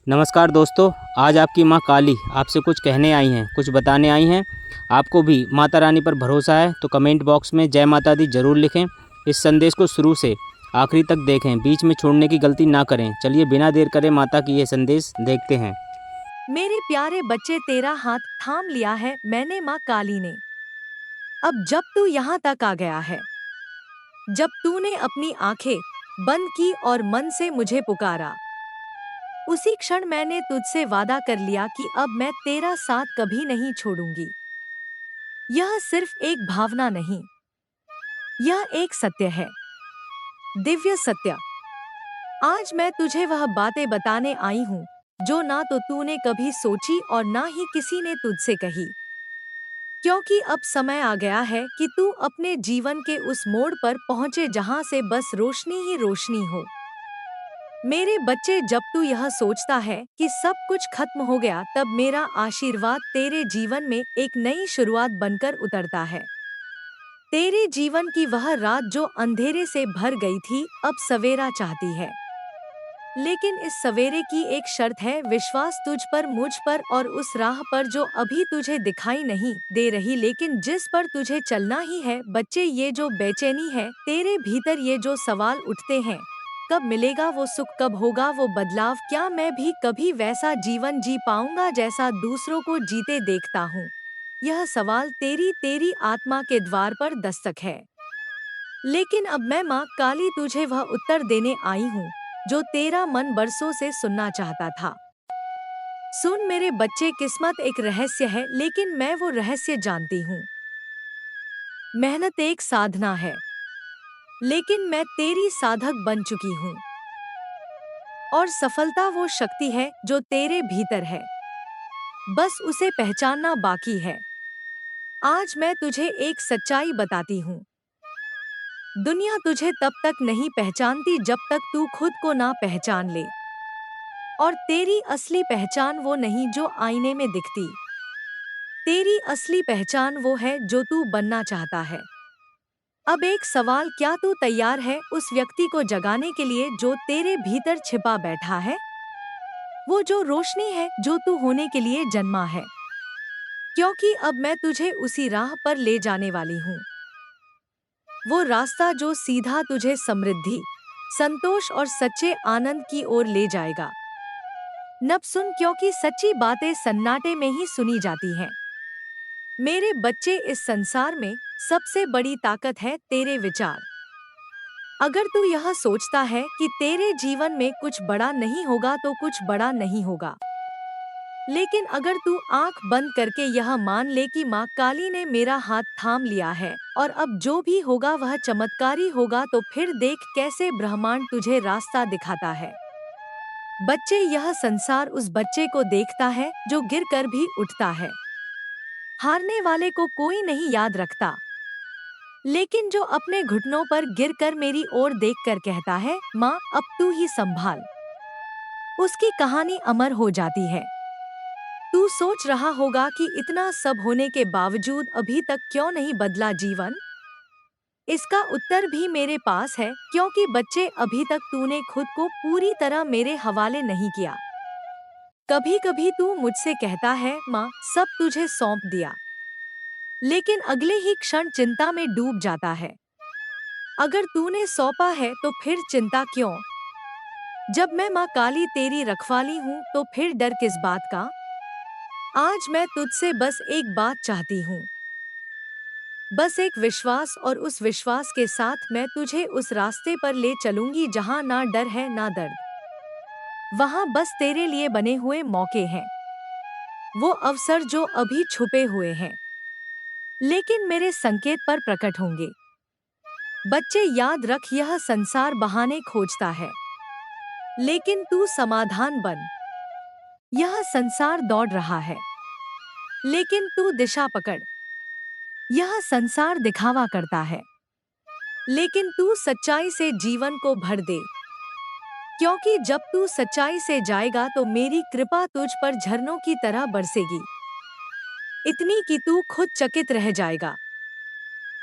नमस्कार दोस्तों। आज आपकी माँ काली आपसे कुछ कहने आई हैं, कुछ बताने आई हैं। आपको भी माता रानी पर भरोसा है तो कमेंट बॉक्स में जय माता दी ज़रूर लिखें। इस संदेश को शुरू से आखिरी तक देखें, बीच में छोड़ने की गलती ना करें। चलिए बिना देर करे माता की ये संदेश देखते हैं। मेरे प्यारे बच्चे, तेरा हाथ थाम लिया है मैंने, माँ काली ने। अब जब तू यहाँ तक आ गया है, जब तूने अपनी आंखें बंद की और मन से मुझे पुकारा, उसी क्षण मैंने तुझसे वादा कर लिया कि अब मैं तेरा साथ कभी नहीं छोड़ूंगी। यह सिर्फ एक भावना नहीं, यह एक सत्य है, दिव्य सत्य। आज मैं तुझे वह बातें बताने आई हूँ जो ना तो तूने कभी सोची और ना ही किसी ने तुझसे कही। क्योंकि अब समय आ गया है कि तू अपने जीवन के उस मोड़ पर पहुंचे जहां से बस रोशनी ही रोशनी हो। मेरे बच्चे, जब तू यह सोचता है कि सब कुछ खत्म हो गया, तब मेरा आशीर्वाद तेरे जीवन में एक नई शुरुआत बनकर उतरता है। तेरे जीवन की वह रात जो अंधेरे से भर गई थी, अब सवेरा चाहती है। लेकिन इस सवेरे की एक शर्त है, विश्वास तुझ पर, मुझ पर और उस राह पर जो अभी तुझे दिखाई नहीं दे रही, लेकिन जिस पर तुझे चलना ही है। बच्चे, ये जो बेचैनी है तेरे भीतर, ये जो सवाल उठते हैं, कब मिलेगा वो सुख, कब होगा वो बदलाव, क्या मैं भी कभी वैसा जीवन जी पाऊंगा जैसा दूसरों को जीते देखता हूँ। यह सवाल तेरी तेरी आत्मा के द्वार पर दस्तक है। लेकिन अब मैं, माँ काली, तुझे वह उत्तर देने आई हूँ जो तेरा मन बरसों से सुनना चाहता था। सुन मेरे बच्चे, किस्मत एक रहस्य है, लेकिन मैं वो रहस्य जानती हूँ। मेहनत एक साधना है, लेकिन मैं तेरी साधक बन चुकी हूँ। और सफलता वो शक्ति है जो तेरे भीतर है, बस उसे पहचानना बाकी है। आज मैं तुझे एक सच्चाई बताती हूँ। दुनिया तुझे तब तक नहीं पहचानती जब तक तू खुद को ना पहचान ले। और तेरी असली पहचान वो नहीं जो आईने में दिखती। तेरी असली पहचान वो है जो तू बनना चाहता है। अब एक सवाल, क्या तू तैयार है उस व्यक्ति को जगाने के लिए जो तेरे भीतर छिपा बैठा है? वो जो रोशनी है जो तू होने के लिए जन्मा है। क्योंकि अब मैं तुझे उसी राह पर ले जाने वाली हूँ। वो रास्ता जो सीधा तुझे समृद्धि, संतोष और सच्चे आनंद की ओर ले जाएगा। नब सुन, क्योंकि सच्ची बातें सन्नाटे में ही सुनी जाती हैं। मेरे बच्चे, इस संसार में सबसे बड़ी ताकत है तेरे विचार। अगर तू यह सोचता है कि तेरे जीवन में कुछ बड़ा नहीं होगा, तो कुछ बड़ा नहीं होगा। लेकिन अगर तू आंख बंद करके यह मान ले कि माँ काली ने मेरा हाथ थाम लिया है और अब जो भी होगा वह चमत्कारी होगा, तो फिर देख कैसे ब्रह्मांड तुझे रास्ता दिखाता है। बच्चे, यह संसार उस बच्चे को देखता है जो गिरकर भी उठता है। हारने वाले को कोई नहीं याद रखता, लेकिन जो अपने घुटनों पर गिरकर मेरी ओर देखकर कहता है, माँ अब तू ही संभाल, उसकी कहानी अमर हो जाती है। तू सोच रहा होगा कि इतना सब होने के बावजूद अभी तक क्यों नहीं बदला जीवन? इसका उत्तर भी मेरे पास है, क्योंकि बच्चे, अभी तक तूने खुद को पूरी तरह मेरे हवाले नहीं किया। कभी कभी तू मुझसे कहता है, माँ सब तुझे सौंप दिया, लेकिन अगले ही क्षण चिंता में डूब जाता है। अगर तूने सौंपा है तो फिर चिंता क्यों? जब मैं माँ काली तेरी रखवाली हूँ तो फिर डर किस बात का? आज मैं तुझसे बस एक बात चाहती हूँ, बस एक विश्वास, और उस विश्वास के साथ मैं तुझे उस रास्ते पर ले चलूंगी जहाँ ना डर है ना दर्द। वहाँ बस तेरे लिए बने हुए मौके हैं, वो अवसर जो अभी छुपे हुए हैं, लेकिन मेरे संकेत पर प्रकट होंगे। बच्चे, याद रख, यह संसार बहाने खोजता है, लेकिन तू समाधान बन। यह संसार दौड़ रहा है, लेकिन तू दिशा पकड़। यह संसार दिखावा करता है, लेकिन तू सच्चाई से जीवन को भर दे। क्योंकि जब तू सच्चाई से जाएगा तो मेरी कृपा तुझ पर झरनों की तरह बरसेगी, इतनी कि तू खुद चकित रह जाएगा।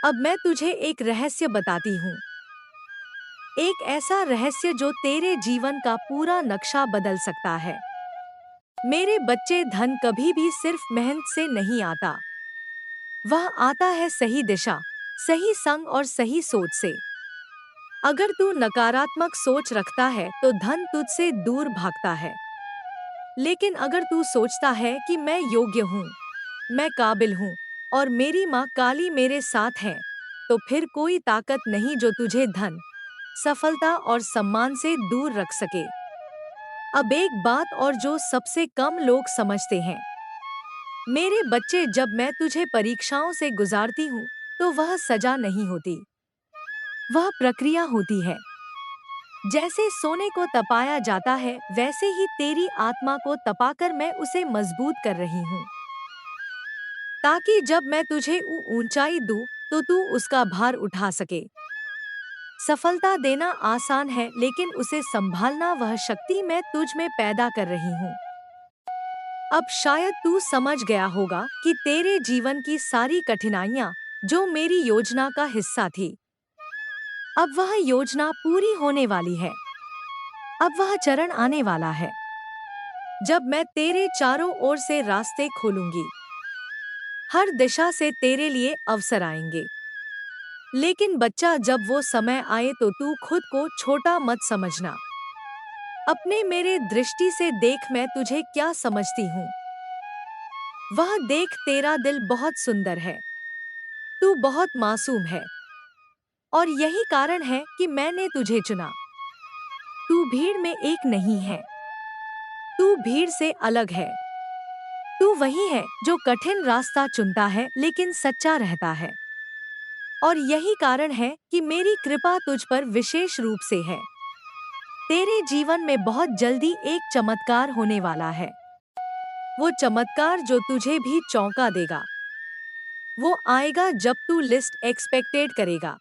अब मैं तुझे एक रहस्य बताती हूँ, एक ऐसा रहस्य जो तेरे जीवन का पूरा नक्शा बदल सकता है। मेरे बच्चे, धन कभी भी सिर्फ मेहनत से नहीं आता। वह आता है सही दिशा, सही संग और सही सोच से। अगर तू नकारात्मक सोच रखता है तो धन तुझसे दूर भागता है। लेकिन अगर तू सोचता है कि मैं योग्य हूँ, मैं काबिल हूँ और मेरी माँ काली मेरे साथ है, तो फिर कोई ताकत नहीं जो तुझे धन, सफलता और सम्मान से दूर रख सके। अब एक बात और जो सबसे कम लोग समझते हैं, मेरे बच्चे, जब मैं तुझे परीक्षाओं से गुजारती हूँ तो वह सजा नहीं होती, वह प्रक्रिया होती है। जैसे सोने को तपाया जाता है, वैसे ही तेरी आत्मा को तपाकर मैं उसे मजबूत कर रही हूँ, ताकि जब मैं तुझे ऊंचाई दूँ तो तू उसका भार उठा सके। सफलता देना आसान है, लेकिन उसे संभालना वह शक्ति मैं तुझ में पैदा कर रही हूँ। अब शायद तू समझ गया होगा कि तेरे जीवन की सारी कठिनाइयाँ जो मेरी योजना का हिस्सा थी, अब वह योजना पूरी होने वाली है। अब वह चरण आने वाला है जब मैं तेरे चारों ओर से रास्ते खोलूंगी। हर दिशा से तेरे लिए अवसर आएंगे। लेकिन बच्चा, जब वो समय आए तो तू खुद को छोटा मत समझना। अपने मेरे दृष्टि से देख मैं तुझे क्या समझती हूँ। वह देख, तेरा दिल बहुत सुंदर है, तू बहुत मासूम है, और यही कारण है कि मैंने तुझे चुना। तू भीड़ में एक नहीं है, तू भीड़ से अलग है। तू वही है जो कठिन रास्ता चुनता है लेकिन सच्चा रहता है। और यही कारण है कि मेरी कृपा तुझ पर विशेष रूप से है। तेरे जीवन में बहुत जल्दी एक चमत्कार होने वाला है। वो चमत्कार जो तुझे भी चौंका देगा। वो आएगा जब तू लिस्ट एक्सपेक्टेड करेगा,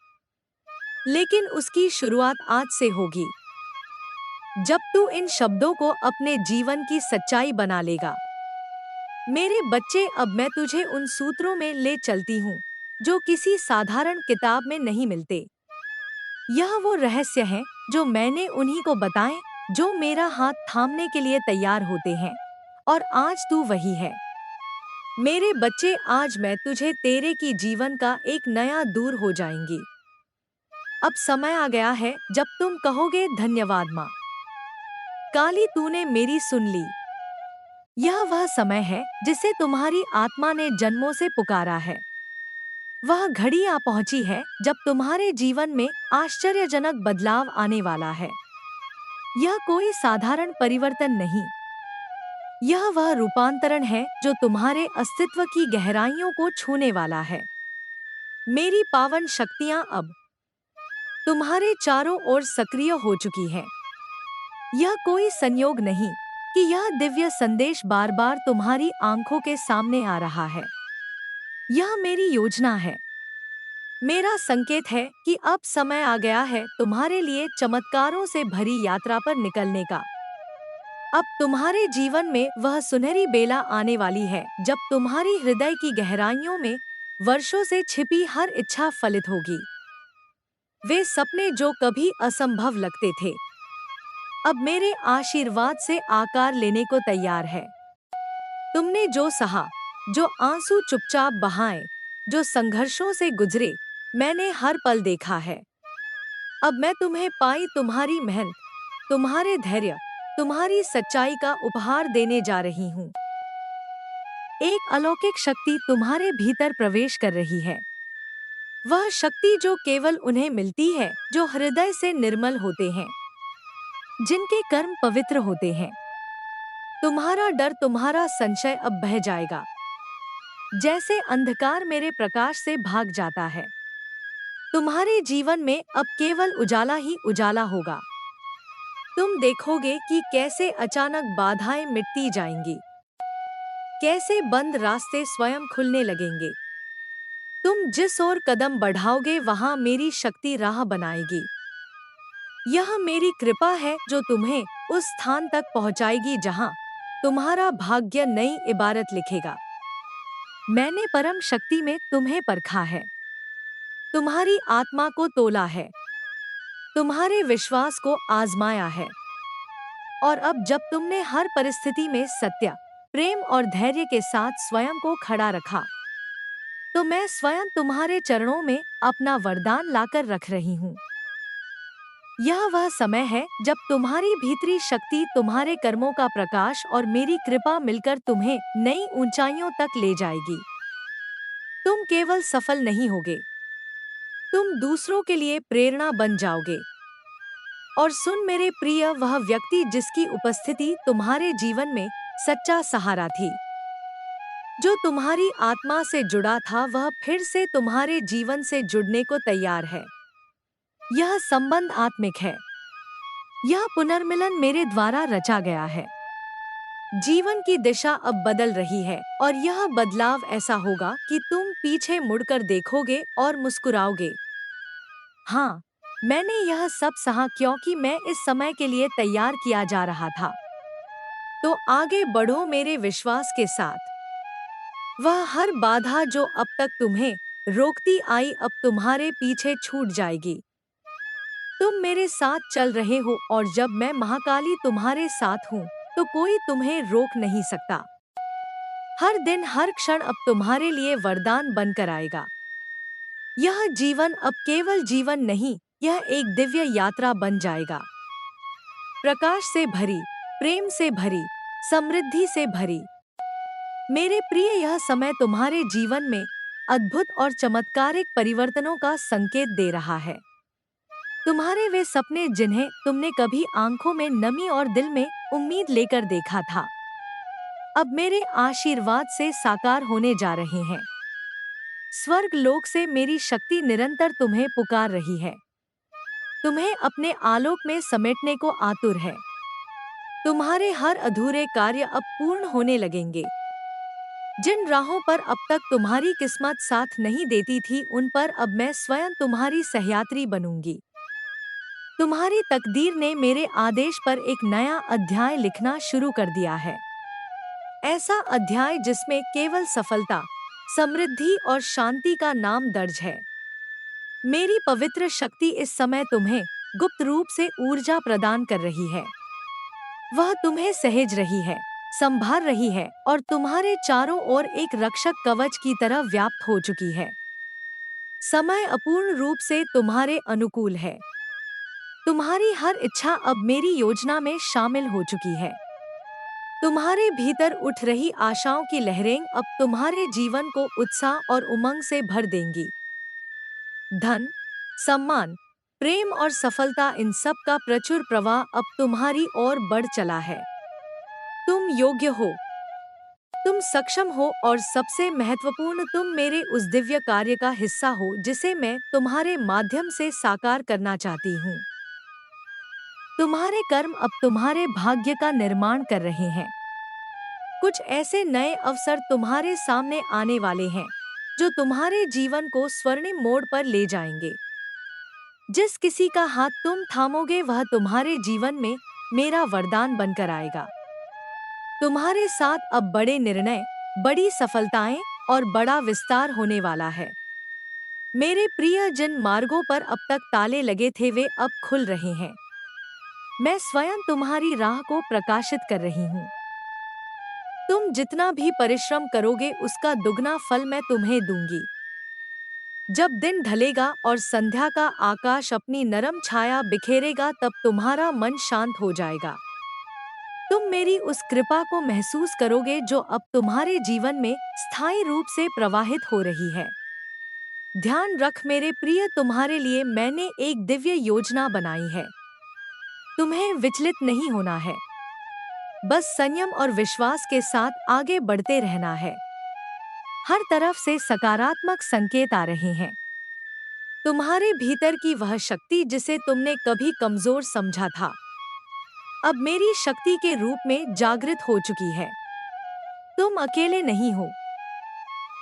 लेकिन उसकी शुरुआत आज से होगी। जब तू इन शब्दों को अपने जीवन की सच्चाई बना लेगा। मेरे बच्चे, अब मैं तुझे उन सूत्रों में ले चलती हूँ जो किसी साधारण किताब में नहीं मिलते। यह वो रहस्य हैं जो मैंने उन्हीं को बताए जो मेरा हाथ थामने के लिए तैयार होते हैं। और आज तू वही है। मेरे बच्चे, आज मैं तुझे तेरे की जीवन का एक नया दूर हो जाएंगी। अब समय आ गया है जब तुम कहोगे, धन्यवाद माँ काली, तूने मेरी सुन ली। यह वह समय है जिसे तुम्हारी आत्मा ने जन्मों से पुकारा है। वह घड़ी आ पहुंची है जब तुम्हारे जीवन में आश्चर्यजनक बदलाव आने वाला है। यह कोई साधारण परिवर्तन नहीं, यह वह रूपांतरण है जो तुम्हारे अस्तित्व की गहराइयों को छूने वाला है। मेरी पावन शक्तियां अब तुम्हारे चारों ओर सक्रिय हो चुकी हैं। यह कोई संयोग नहीं कि यह दिव्य संदेश बार बार तुम्हारी आंखों के सामने आ रहा है। यह मेरी योजना है, मेरा संकेत है कि अब समय आ गया है तुम्हारे लिए चमत्कारों से भरी यात्रा पर निकलने का। अब तुम्हारे जीवन में वह सुनहरी बेला आने वाली है जब तुम्हारी हृदय की गहराइयों में वर्षों से छिपी हर इच्छा फलित होगी। वे सपने जो कभी असंभव लगते थे, अब मेरे आशीर्वाद से आकार लेने को तैयार है। तुमने जो सहा, जो आंसू चुपचाप बहाए, जो संघर्षों से गुजरे, मैंने हर पल देखा है। अब मैं तुम्हें पाई तुम्हारी मेहनत, तुम्हारे धैर्य, तुम्हारी सच्चाई का उपहार देने जा रही हूँ। एक अलौकिक शक्ति तुम्हारे भीतर प्रवेश कर रही है। वह शक्ति जो केवल उन्हें मिलती है जो हृदय से निर्मल होते हैं, जिनके कर्म पवित्र होते हैं। तुम्हारा डर, तुम्हारा संशय अब बह जाएगा। जैसे अंधकार मेरे प्रकाश से भाग जाता है, तुम्हारे जीवन में अब केवल उजाला ही उजाला होगा। तुम देखोगे कि कैसे अचानक बाधाएं मिटती जाएंगी, कैसे बंद रास्ते स्वयं खुलने लगेंगे। तुम जिस ओर कदम बढ़ाओगे वहां मेरी शक्ति राह बनाएगी। यह मेरी कृपा है जो तुम्हें उस स्थान तक पहुंचाएगी जहां तुम्हारा भाग्य नई इबारत लिखेगा। मैंने परम शक्ति में तुम्हें परखा है, तुम्हारी आत्मा को तोला है, तुम्हारे विश्वास को आजमाया है, और अब जब तुमने हर परिस्थिति में सत्य, प्रेम और धैर्य के साथ स्वयं को खड़ा रखा, तो मैं स्वयं तुम्हारे चरणों में अपना वरदान लाकर रख रही हूँ। यह वह समय है जब तुम्हारी भीतरी शक्ति, तुम्हारे कर्मों का प्रकाश और मेरी कृपा मिलकर तुम्हें नई ऊंचाइयों तक ले जाएगी। तुम केवल सफल नहीं होगे, तुम दूसरों के लिए प्रेरणा बन जाओगे। और सुन मेरे प्रिय, वह व्यक्ति जिसकी उपस्थिति तुम्हारे जीवन में सच्चा सहारा थी, जो तुम्हारी आत्मा से जुड़ा था, वह फिर से तुम्हारे जीवन से जुड़ने को तैयार है। यह संबंध आत्मिक है। यह पुनर्मिलन मेरे द्वारा रचा गया है। जीवन की दिशा अब बदल रही है और यह बदलाव ऐसा होगा कि तुम पीछे मुड़कर देखोगे और मुस्कुराओगे। हाँ, मैंने यह सब सहा क्योंकि मैं इस समय के लिए तैयार किया जा रहा था। तो आगे बढ़ो मेरे विश्वास के साथ। वह हर बाधा जो अब तक तुम्हें रोकती आई, अब तुम्हारे पीछे छूट जाएगी। तुम मेरे साथ चल रहे हो और जब मैं महाकाली तुम्हारे साथ हूँ, तो कोई तुम्हें रोक नहीं सकता। हर दिन, हर क्षण अब तुम्हारे लिए वरदान बनकर आएगा। यह जीवन अब केवल जीवन नहीं, यह एक दिव्य यात्रा बन जाएगा। प्रकाश से भरी, प्रेम से भरी, समृद्धि से भरी। मेरे प्रिय, यह समय तुम्हारे जीवन में अद्भुत और चमत्कारिक परिवर्तनों का संकेत दे रहा है। तुम्हारे वे सपने जिन्हें तुमने कभी आंखों में नमी और दिल में उम्मीद लेकर देखा था, अब मेरे आशीर्वाद से साकार होने जा रहे हैं। स्वर्ग लोक से मेरी शक्ति निरंतर तुम्हें पुकार रही है, तुम्हें अपने आलोक में समेटने को आतुर है। तुम्हारे हर अधूरे कार्य अब पूर्ण होने लगेंगे। जिन राहों पर अब तक तुम्हारी किस्मत साथ नहीं देती थी, उन पर अब मैं स्वयं तुम्हारी सहयात्री बनूंगी। तुम्हारी तकदीर ने मेरे आदेश पर एक नया अध्याय लिखना शुरू कर दिया है। ऐसा अध्याय जिसमें केवल सफलता, समृद्धि और शांति का नाम दर्ज है। मेरी पवित्र शक्ति इस समय तुम्हें गुप्त रूप से ऊर्जा प्रदान कर रही है। वह तुम्हें सहेज रही है, संभाल रही है और तुम्हारे चारों ओर एक रक्षक कवच की तरह व्याप्त हो चुकी है। समय अपूर्ण रूप से तुम्हारे अनुकूल है। तुम्हारी हर इच्छा अब मेरी योजना में शामिल हो चुकी है। तुम्हारे भीतर उठ रही आशाओं की लहरें अब तुम्हारे जीवन को उत्साह और उमंग से भर देंगी। धन, सम्मान, प्रेम और सफलता, इन सब का प्रचुर प्रवाह अब तुम्हारी ओर बढ़ चला है। तुम योग्य हो, तुम सक्षम हो और सबसे महत्वपूर्ण, तुम मेरे उस दिव्य कार्य का हिस्सा हो जिसे मैं तुम्हारे माध्यम से साकार करना चाहती हूँ। तुम्हारे कर्म अब तुम्हारे भाग्य का निर्माण कर रहे हैं। कुछ ऐसे नए अवसर तुम्हारे सामने आने वाले हैं जो तुम्हारे जीवन को स्वर्णिम मोड़ पर ले जाएंगे। जिस किसी का हाथ तुम थामोगे, वह तुम्हारे जीवन में मेरा वरदान बनकर आएगा। तुम्हारे साथ अब बड़े निर्णय, बड़ी सफलताएं और बड़ा विस्तार होने वाला है। मेरे प्रिय, जिन मार्गों पर अब तक ताले लगे थे, वे अब खुल रहे हैं। मैं स्वयं तुम्हारी राह को प्रकाशित कर रही हूँ। तुम जितना भी परिश्रम करोगे, उसका दुगना फल मैं तुम्हें दूंगी। जब दिन ढलेगा और संध्या का आकाश अपनी नरम छाया बिखेरेगा, तब तुम्हारा मन शांत हो जाएगा। तुम मेरी उस कृपा को महसूस करोगे जो अब तुम्हारे जीवन में स्थायी रूप से प्रवाहित हो रही है। ध्यान रख मेरे प्रिय, तुम्हारे लिए मैंने एक दिव्य योजना बनाई है। तुम्हें विचलित नहीं होना है, बस संयम और विश्वास के साथ आगे बढ़ते रहना है। हर तरफ से सकारात्मक संकेत आ रहे हैं। तुम्हारे भीतर की वह शक्ति जिसे तुमने कभी कमजोर समझा था, अब मेरी शक्ति के रूप में जागृत हो चुकी है। तुम अकेले नहीं हो,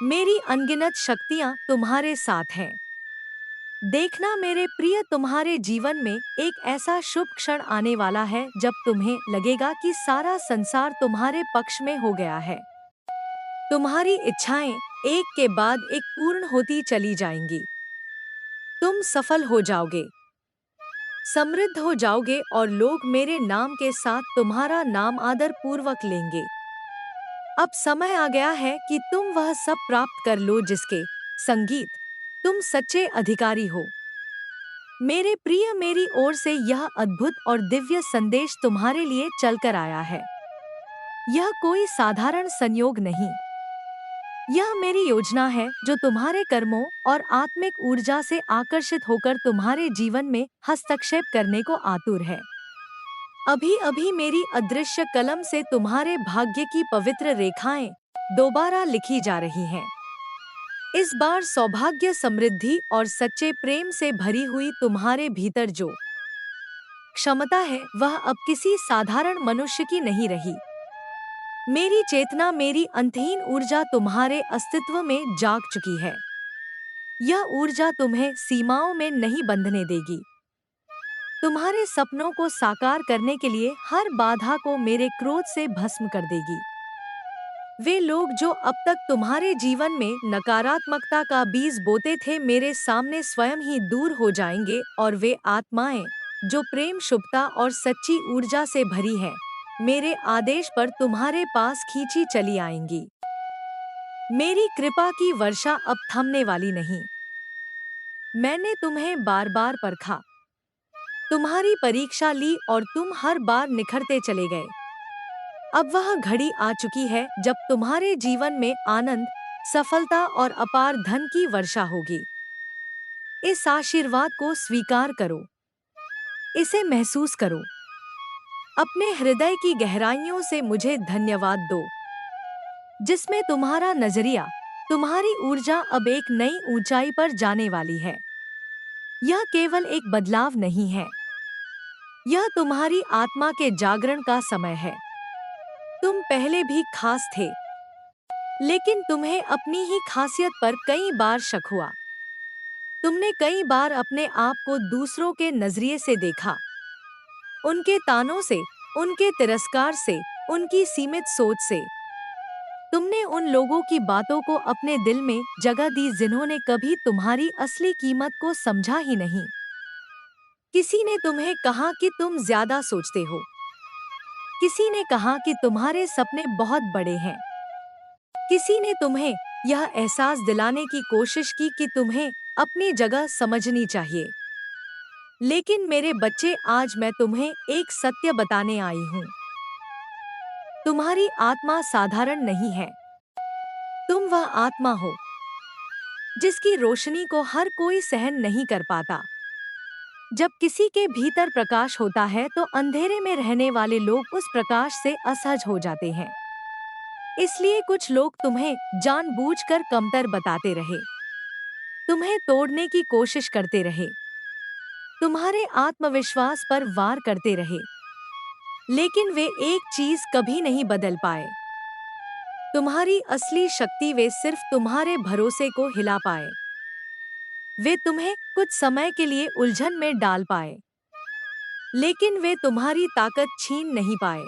मेरी अनगिनत शक्तियां तुम्हारे साथ हैं। देखना मेरे प्रिय, तुम्हारे जीवन में एक ऐसा शुभ क्षण आने वाला है जब तुम्हें लगेगा कि सारा संसार तुम्हारे पक्ष में हो गया है। तुम्हारी इच्छाएं एक के बाद एक पूर्ण होती चली जाएंगी। तुम सफल हो जाओगे, समृद्ध हो जाओगे और लोग मेरे नाम के साथ तुम्हारा नाम आदर पूर्वक लेंगे। अब समय आ गया है कि तुम वह सब प्राप्त कर लो जिसके संगीत तुम सच्चे अधिकारी हो। मेरे प्रिय, मेरी ओर से यह अद्भुत और दिव्य संदेश तुम्हारे लिए चलकर आया है। यह कोई साधारण संयोग नहीं, यह मेरी योजना है जो तुम्हारे कर्मों और आत्मिक ऊर्जा से आकर्षित होकर तुम्हारे जीवन में हस्तक्षेप करने को आतुर है। अभी अभी मेरी अदृश्य कलम से तुम्हारे भाग्य की पवित्र रेखाएं दोबारा लिखी जा रही हैं। इस बार सौभाग्य, समृद्धि और सच्चे प्रेम से भरी हुई तुम्हारे भीतर जो क्षमता है वह अब किसी साधारण मनुष्य की नहीं रही। मेरी चेतना, मेरी अंतहीन ऊर्जा तुम्हारे अस्तित्व में जाग चुकी है। यह ऊर्जा तुम्हें सीमाओं में नहीं बंधने देगी। तुम्हारे सपनों को साकार करने के लिए हर बाधा को मेरे क्रोध से भस्म कर देगी। वे लोग जो अब तक तुम्हारे जीवन में नकारात्मकता का बीज बोते थे, मेरे सामने स्वयं ही दूर हो जाएंगे और वे आत्माएं जो प्रेम, शुभता और सच्ची ऊर्जा से भरी हैं, मेरे आदेश पर तुम्हारे पास खींची चली आएंगी। मेरी कृपा की वर्षा अब थमने वाली नहीं। मैंने तुम्हें बार बार परखा, तुम्हारी परीक्षा ली और तुम हर बार निखरते चले गए। अब वह घड़ी आ चुकी है जब तुम्हारे जीवन में आनंद, सफलता और अपार धन की वर्षा होगी। इस आशीर्वाद को स्वीकार करो, इसे महसूस करो। अपने हृदय की गहराइयों से मुझे धन्यवाद दो, जिसमें तुम्हारा नजरिया, तुम्हारी ऊर्जा अब एक नई ऊंचाई पर जाने वाली है। यह केवल एक बदलाव नहीं है, यह तुम्हारी आत्मा के जागरण का समय है। तुम पहले भी खास थे, लेकिन तुम्हें अपनी ही खासियत पर कई बार शक हुआ। तुमने कई बार अपने आप को दूसरों के नजरिए से देखा, उनके तानों से, उनके तिरस्कार से, उनकी सीमित सोच से। तुमने उन लोगों की बातों को अपने दिल में जगह दी जिन्होंने कभी तुम्हारी असली कीमत को समझा ही नहीं। किसी ने तुम्हें कहा कि तुम ज्यादा सोचते हो, किसी ने कहा कि तुम्हारे सपने बहुत बड़े हैं, किसी ने तुम्हें यह एहसास दिलाने की कोशिश की कि तुम्हें अपनी जगह समझनी चाहिए। लेकिन मेरे बच्चे, आज मैं तुम्हें एक सत्य बताने आई हूँ। तुम्हारी आत्मा साधारण नहीं है। तुम वह आत्मा हो जिसकी रोशनी को हर कोई सहन नहीं कर पाता। जब किसी के भीतर प्रकाश होता है तो अंधेरे में रहने वाले लोग उस प्रकाश से असहज हो जाते हैं। इसलिए कुछ लोग तुम्हें जानबूझकर कमतर बताते रहे, तुम्हें तोड़ने की कोशिश करते रहे, तुम्हारे आत्मविश्वास पर वार करते रहे। लेकिन वे एक चीज कभी नहीं बदल पाए, तुम्हारी असली शक्ति। वे सिर्फ तुम्हारे भरोसे को हिला पाए। वे तुम्हें कुछ समय के लिए उलझन में डाल पाए, लेकिन वे तुम्हारी ताकत छीन नहीं पाए।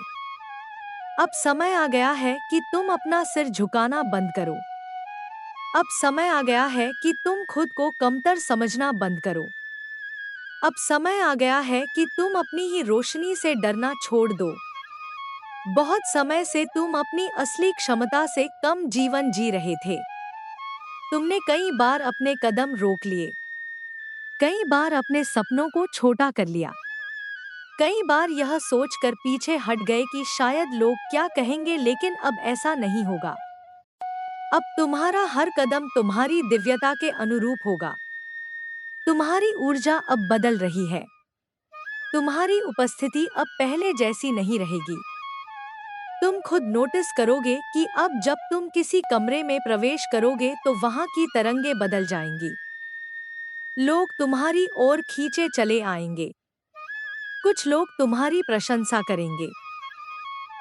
अब समय आ गया है कि तुम अपना सिर झुकाना बंद करो। अब समय आ गया है कि तुम खुद को कमतर समझना बंद करो। अब समय आ गया है कि तुम अपनी ही रोशनी से डरना छोड़ दो। बहुत समय से तुम अपनी असली क्षमता से कम जीवन जी रहे थे। तुमने कई बार अपने कदम रोक लिए, कई बार अपने सपनों को छोटा कर लिया, कई बार यह सोचकर पीछे हट गए कि शायद लोग क्या कहेंगे, लेकिन अब ऐसा नहीं होगा। अब तुम्हारा हर कदम तुम्हारी दिव्यता के अनुरूप होगा। तुम्हारी ऊर्जा अब बदल रही है। तुम्हारी उपस्थिति अब पहले जैसी नहीं रहेगी। तुम खुद नोटिस करोगे कि अब जब तुम किसी कमरे में प्रवेश करोगे तो वहां की तरंगें बदल जाएंगी। लोग तुम्हारी ओर खींचे चले आएंगे। कुछ लोग तुम्हारी प्रशंसा करेंगे,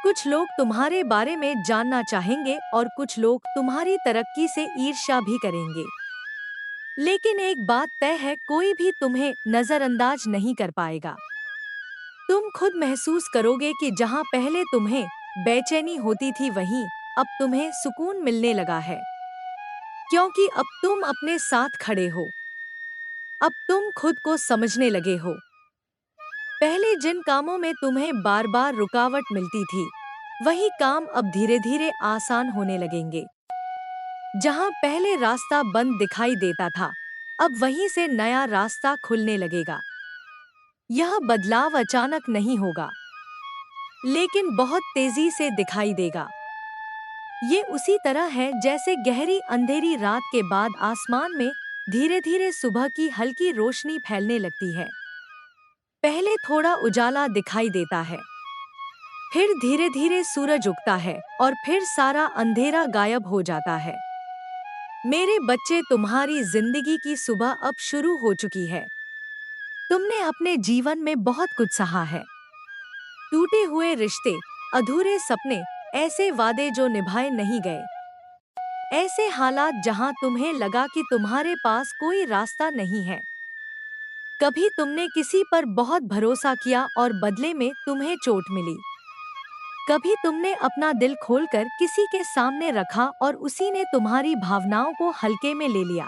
कुछ लोग तुम्हारे बारे में जानना चाहेंगे और कुछ लोग तुम्हारी तरक्की से ईर्ष्या भी करेंगे। लेकिन एक बात तय है, कोई भी तुम्हें नजरअंदाज नहीं कर पाएगा। तुम खुद महसूस करोगे कि जहां पहले तुम्हें बेचैनी होती थी, वहीं अब तुम्हें सुकून मिलने लगा है, क्योंकि अब तुम अपने साथ खड़े हो। अब तुम खुद को समझने लगे हो। पहले जिन कामों में तुम्हें बार बार रुकावट मिलती थी, वही काम अब धीरे धीरे आसान होने लगेंगे। जहां पहले रास्ता बंद दिखाई देता था, अब वहीं से नया रास्ता खुलने लगेगा। यह बदलाव अचानक नहीं होगा, लेकिन बहुत तेजी से दिखाई देगा। ये उसी तरह है जैसे गहरी अंधेरी रात के बाद आसमान में धीरे धीरे सुबह की हल्की रोशनी फैलने लगती है। पहले थोड़ा उजाला दिखाई देता है, फिर धीरे धीरे सूरज उगता है और फिर सारा अंधेरा गायब हो जाता है। मेरे बच्चे, तुम्हारी जिंदगी की सुबह अब शुरू हो चुकी है। तुमने अपने जीवन में बहुत कुछ सहा है। टूटे हुए रिश्ते, अधूरे सपने, ऐसे वादे जो निभाए नहीं गए, ऐसे हालात जहां तुम्हें लगा कि तुम्हारे पास कोई रास्ता नहीं है। कभी तुमने किसी पर बहुत भरोसा किया और बदले में तुम्हें चोट मिली। कभी तुमने अपना दिल खोलकर किसी के सामने रखा और उसी ने तुम्हारी भावनाओं को हल्के में ले लिया।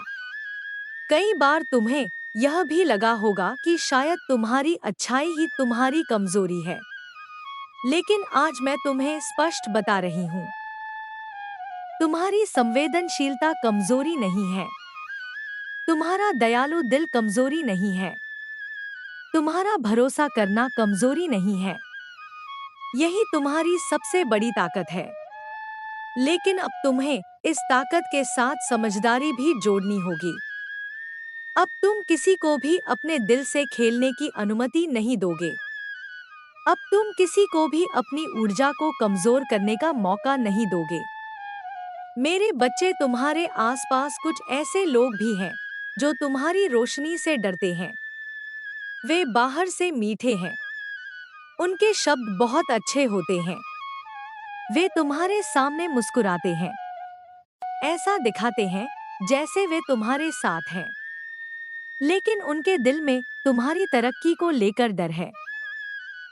कई बार तुम्हें यह भी लगा होगा कि शायद तुम्हारी अच्छाई ही तुम्हारी कमजोरी है। लेकिन आज मैं तुम्हें स्पष्ट बता रही हूँ, तुम्हारी संवेदनशीलता कमजोरी नहीं है। तुम्हारा दयालु दिल कमजोरी नहीं है। तुम्हारा भरोसा करना कमजोरी नहीं है। यही तुम्हारी सबसे बड़ी ताकत है। लेकिन अब तुम्हें इस ताकत के साथ समझदारी भी जोड़नी होगी। अब तुम किसी को भी अपने दिल से खेलने की अनुमति नहीं दोगे। अब तुम किसी को भी अपनी ऊर्जा को कमजोर करने का मौका नहीं दोगे। मेरे बच्चे, तुम्हारे आसपास कुछ ऐसे लोग भी हैं जो तुम्हारी रोशनी से डरते हैं। वे बाहर से मीठे हैं, उनके शब्द बहुत अच्छे होते हैं, वे तुम्हारे सामने मुस्कुराते हैं, ऐसा दिखाते हैं जैसे वे तुम्हारे साथ हैं। लेकिन उनके दिल में तुम्हारी तरक्की को लेकर डर है।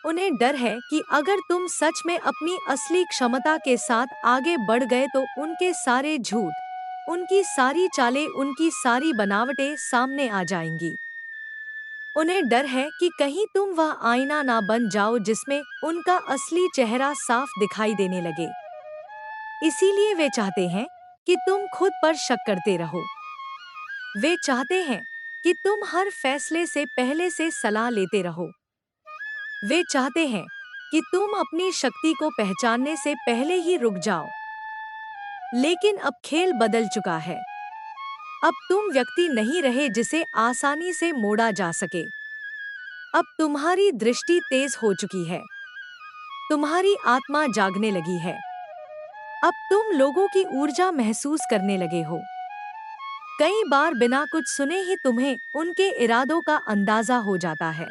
उन्हें डर है कि अगर तुम सच में अपनी असली क्षमता के साथ आगे बढ़ गए तो उनके सारे झूठ, उनकी सारी चालें, उनकी सारी बनावटें सामने आ जाएंगी। उन्हें डर है कि कहीं तुम वह आईना ना बन जाओ जिसमें उनका असली चेहरा साफ दिखाई देने लगे। इसीलिए वे चाहते हैं कि तुम खुद पर शक करते रहो। वे चाहते हैं कि तुम हर फैसले से पहले से सलाह लेते रहो। वे चाहते हैं कि तुम अपनी शक्ति को पहचानने से पहले ही रुक जाओ। लेकिन अब खेल बदल चुका है। अब तुम व्यक्ति नहीं रहे जिसे आसानी से मोड़ा जा सके। अब तुम्हारी दृष्टि तेज हो चुकी है। तुम्हारी आत्मा जागने लगी है। अब तुम लोगों की ऊर्जा महसूस करने लगे हो। कई बार बिना कुछ सुने ही तुम्हें उनके इरादों का अंदाजा हो जाता है।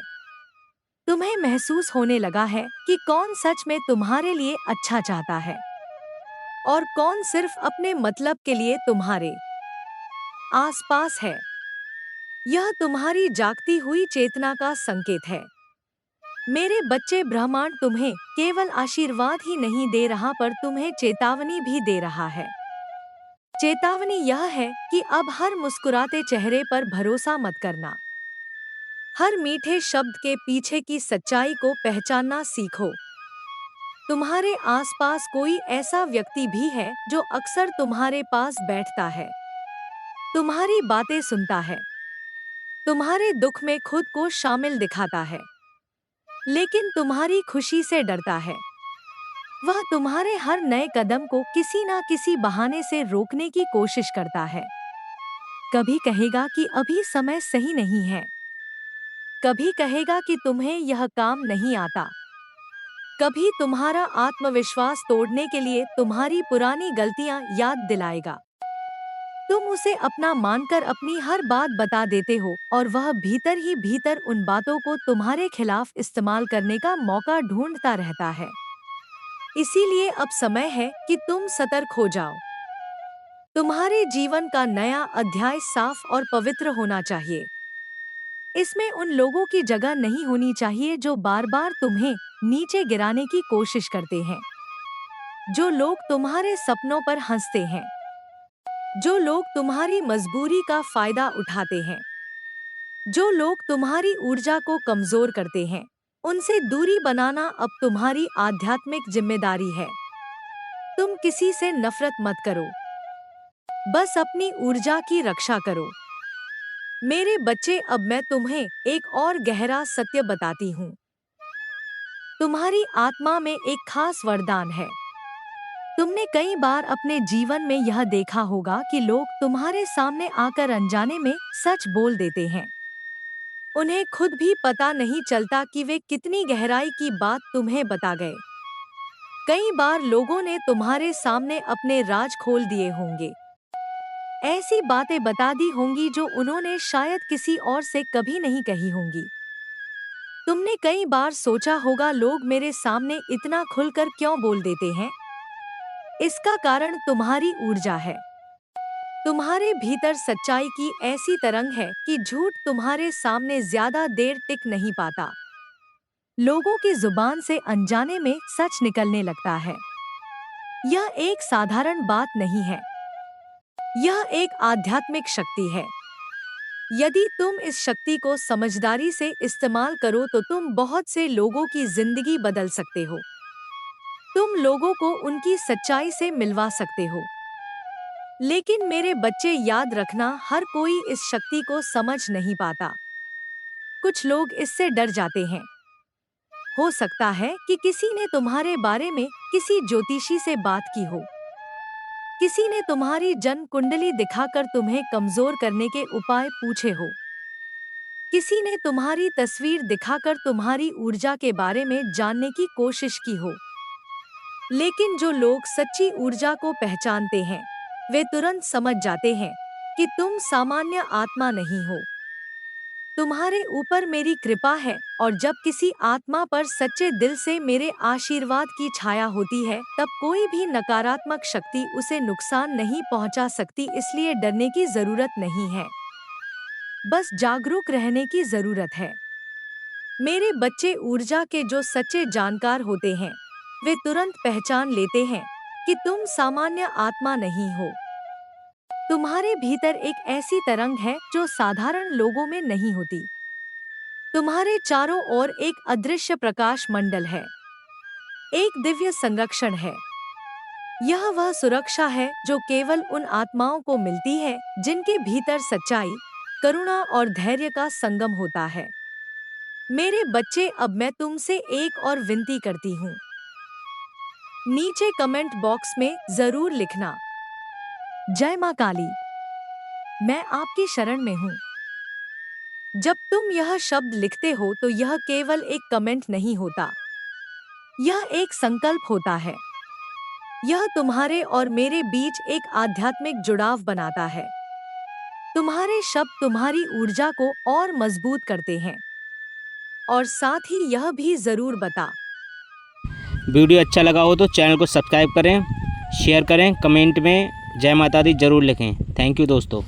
तुम्हें महसूस होने लगा है कि कौन सच में तुम्हारे लिए अच्छा चाहता है और कौन सिर्फ अपने मतलब के लिए तुम्हारे आसपास है। यह तुम्हारी जागती हुई चेतना का संकेत है। मेरे बच्चे, ब्रह्मांड तुम्हें केवल आशीर्वाद ही नहीं दे रहा पर तुम्हें चेतावनी भी दे रहा है। चेतावनी यह है कि अब हर मुस्कुराते चेहरे पर भरोसा मत करना। हर मीठे शब्द के पीछे की सच्चाई को पहचानना सीखो। तुम्हारे आसपास कोई ऐसा व्यक्ति भी है जो अक्सर तुम्हारे पास बैठता है, तुम्हारी बातें सुनता है, तुम्हारे दुख में खुद को शामिल दिखाता है, लेकिन तुम्हारी खुशी से डरता है। वह तुम्हारे हर नए कदम को किसी ना किसी बहाने से रोकने की कोशिश करता है। कभी कहेगा कि अभी समय सही नहीं है, कभी कहेगा कि तुम्हें यह काम नहीं आता, कभी तुम्हारा आत्मविश्वास तोड़ने के लिए तुम्हारी पुरानी गलतियां याद दिलाएगा। तुम उसे अपना मानकर अपनी हर बात बता देते हो और वह भीतर ही भीतर उन बातों को तुम्हारे खिलाफ इस्तेमाल करने का मौका ढूंढता रहता है। इसीलिए अब समय है कि तुम सतर्क हो जाओ। तुम्हारे जीवन का नया अध्याय साफ और पवित्र होना चाहिए। इसमें उन लोगों की जगह नहीं होनी चाहिए जो बार बार तुम्हें नीचे गिराने की कोशिश करते हैं, जो लोग तुम्हारे सपनों पर हंसते हैं, जो लोग तुम्हारी मजबूरी का फायदा उठाते हैं, जो लोग तुम्हारी ऊर्जा को कमजोर करते हैं। उनसे दूरी बनाना अब तुम्हारी आध्यात्मिक जिम्मेदारी है। तुम किसी से नफरत मत करो, बस अपनी ऊर्जा की रक्षा करो। मेरे बच्चे, अब मैं तुम्हें एक और गहरा सत्य बताती हूँ। तुम्हारी आत्मा में एक खास वरदान है। तुमने कई बार अपने जीवन में यह देखा होगा कि लोग तुम्हारे सामने आकर अनजाने में सच बोल देते हैं। उन्हें खुद भी पता नहीं चलता कि वे कितनी गहराई की बात तुम्हें बता गए। कई बार लोगों ने तुम्हारे सामने अपने राज खोल दिए होंगे, ऐसी बातें बता दी होंगी जो उन्होंने शायद किसी और से कभी नहीं कही होंगी। तुमने कई बार सोचा होगा, लोग मेरे सामने इतना खुलकर क्यों बोल देते हैं? इसका कारण तुम्हारी ऊर्जा है। तुम्हारे भीतर सच्चाई की ऐसी तरंग है कि झूठ तुम्हारे सामने ज्यादा देर टिक नहीं पाता। लोगों की जुबान से अनजाने में सच निकलने लगता है। यह एक साधारण बात नहीं है, यह एक आध्यात्मिक शक्ति है। यदि तुम इस शक्ति को समझदारी से इस्तेमाल करो तो तुम बहुत से लोगों की जिंदगी बदल सकते हो। तुम लोगों को उनकी सच्चाई से मिलवा सकते हो। लेकिन मेरे बच्चे, याद रखना, हर कोई इस शक्ति को समझ नहीं पाता। कुछ लोग इससे डर जाते हैं। हो सकता है कि किसी ने तुम्हारे बारे में किसी ज्योतिषी से बात की हो, किसी ने तुम्हारी जन्म कुंडली दिखाकर तुम्हें कमजोर करने के उपाय पूछे हो, किसी ने तुम्हारी तस्वीर दिखाकर तुम्हारी ऊर्जा के बारे में जानने की कोशिश की हो। लेकिन जो लोग सच्ची ऊर्जा को पहचानते हैं, वे तुरंत समझ जाते हैं कि तुम सामान्य आत्मा नहीं हो। तुम्हारे ऊपर मेरी कृपा है, और जब किसी आत्मा पर सच्चे दिल से मेरे आशीर्वाद की छाया होती है, तब कोई भी नकारात्मक शक्ति उसे नुकसान नहीं पहुंचा सकती। इसलिए डरने की जरूरत नहीं है, बस जागरूक रहने की जरूरत है। मेरे बच्चे, ऊर्जा के जो सच्चे जानकार होते हैं, वे तुरंत पहचान लेते हैं कि तुम सामान्य आत्मा नहीं हो। तुम्हारे भीतर एक ऐसी तरंग है जो साधारण लोगों में नहीं होती। तुम्हारे चारों ओर एक अदृश्य प्रकाश मंडल है, एक दिव्य संरक्षण है। यह वह सुरक्षा है जो केवल उन आत्माओं को मिलती है जिनके भीतर सच्चाई, करुणा और धैर्य का संगम होता है। मेरे बच्चे, अब मैं तुमसे एक और विनती करती हूँ। नीचे कमेंट बॉक्स में जरूर लिखना, जय माँ काली, मैं आपकी शरण में हूँ। जब तुम यह शब्द लिखते हो तो यह केवल एक कमेंट नहीं होता, यह एक संकल्प होता है। यह तुम्हारे और मेरे बीच एक आध्यात्मिक जुड़ाव बनाता है। तुम्हारे शब्द तुम्हारी ऊर्जा को और मजबूत करते हैं। और साथ ही यह भी जरूर बता, वीडियो अच्छा लगा हो तो चैनल को सब्सक्राइब करें, शेयर करें, कमेंट में जय माता दी जरूर लिखें। थैंक यू दोस्तों।